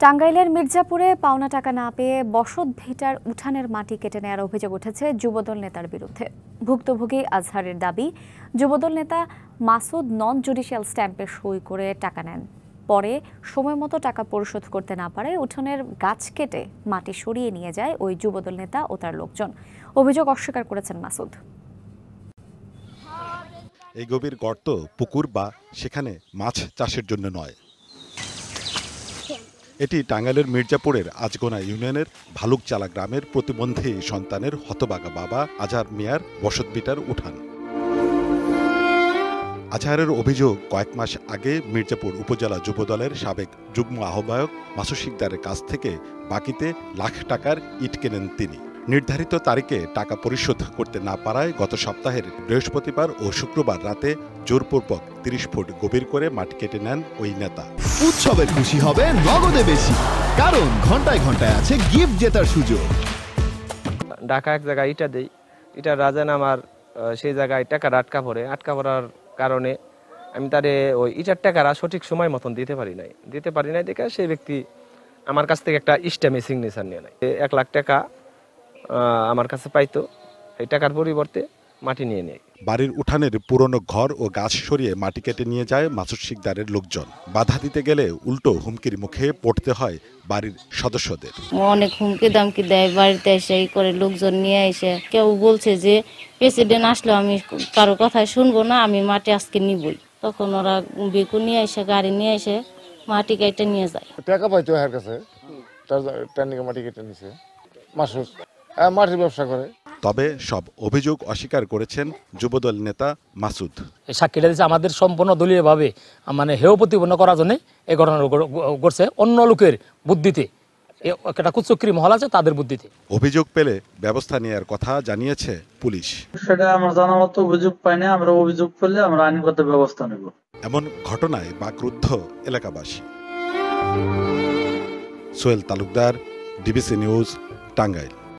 টাঙ্গাইলের মির্জাপুরে পাওনা টাকা না পেয়ে বসত ভিটার উঠানের মাটি কেটে নেওয়ার অভিযোগ উঠেছে যুবদল নেতার বিরুদ্ধে। ভুক্তভোগী আজহারের দাবি, যুবদল নেতা মাসুদ নন জুডিশিয়াল স্ট্যাম্পে সই করে টাকা নেন, পরে সময় মতো টাকা পরিশোধ করতে না পারায় উঠানের গাছ কেটে মাটি সরিয়ে নিয়ে যায় ওই যুবদল নেতা ও তার লোকজন। অভিযোগ অস্বীকার করেছেন মাসুদ। এই গভীর গর্ত পুকুর বা সেখানে মাছ চাষের জন্য নয়। এটি টাঙ্গাইলের মির্জাপুরের আজগোনা ইউনিয়নের ভালুকচালা গ্রামের প্রতিবন্ধী সন্তানের হতবাগা বাবা আজহার মিয়ার বসতভিটার উঠান। আজহারের অভিযোগ, কয়েক মাস আগে মির্জাপুর উপজেলা যুবদলের সাবেক যুগ্ম আহ্বায়ক মাসুদ শিকদারের কাছ থেকে বাকিতে লাখ টাকার ইট কেনেন তিনি। নির্ধারিত তারিখে টাকা পরিশোধ করতে না পারায় গত সপ্তাহের বৃহস্পতিবার ও শুক্রবার রাতে জোরপূর্বক 30 ফুট গভীর করে মাটি কেটে নেন ওই নেতা। উৎসবে খুশি হবে নগদে বেশি, কারণ ঘন্টায় ঘন্টায় আছে গিফট জেতার সুযোগ। ঢাকা এক জায়গায় ইটা দেই, ইটার রাজান আমার সেই জায়গায় টাকাটা আটকা পড়ার কারণে আমি তারে ওই ইটার টাকাটা সঠিক সময় মতন দিতে পারি নাই দেখে সেই ব্যক্তি আমার কাছ থেকে একটা স্ট্যাম্পে সিগনেচার নিয়ে নেয়। 1 লাখ টাকা আমার কাছে পাইতো, এই টাকার পরিবর্তে মাটি নিয়ে নেয়। বাড়ির উঠানের পুরনো ঘর ও গাছ সরিয়ে মাটি কেটে নিয়ে যায় মাসুদ শিকদারের লোকজন। বাধা দিতে গেলে উল্টো হুমকির মুখে পড়তে হয় বাড়ির সদস্যদের। অনেক হুমকি দামকি দেয়, বাড়িতে এসে করে লোকজন নিয়ে এসে কেউ বলছে যে প্রেসিডেন্ট আসলে আমি কারো কথাই শুনবো না, আমি মাটি আজকে নিবই। তখন ওরা বেকু নিয়ে এসে গাড়ি নিয়ে এসে মাটি কেটে নিয়ে যায়। টাকা পাইতো এর কাছে, তার মাটি কেটে নিছে। মাসুদ মাটির ব্যবসা করে। তবে সব অভিযোগ অস্বীকার করেছেন যুবদল নেতা মাসুদ। সাক্ষীরা দিচ্ছে আমাদের সম্পূর্ণ দলীয়ভাবে হেয় প্রতিপন্ন করার জন্য এই ঘটনা ঘটছে, অন্য লোকের বুদ্ধিতে, একটা কুচক্রী মহল আছে তাদের বুদ্ধিতে। অভিযোগ পেলে ব্যবস্থা নেওয়ার কথা জানিয়েছে পুলিশ। সেটা আমার জানা মতো অভিযোগ পাইনি, আমরা অভিযোগ পেলে আমরা আইনগত ব্যবস্থা নেব। এমন ঘটনায় বাকরুদ্ধ এলাকাবাসী। Sohel Talukdar, DBC news, Tangail.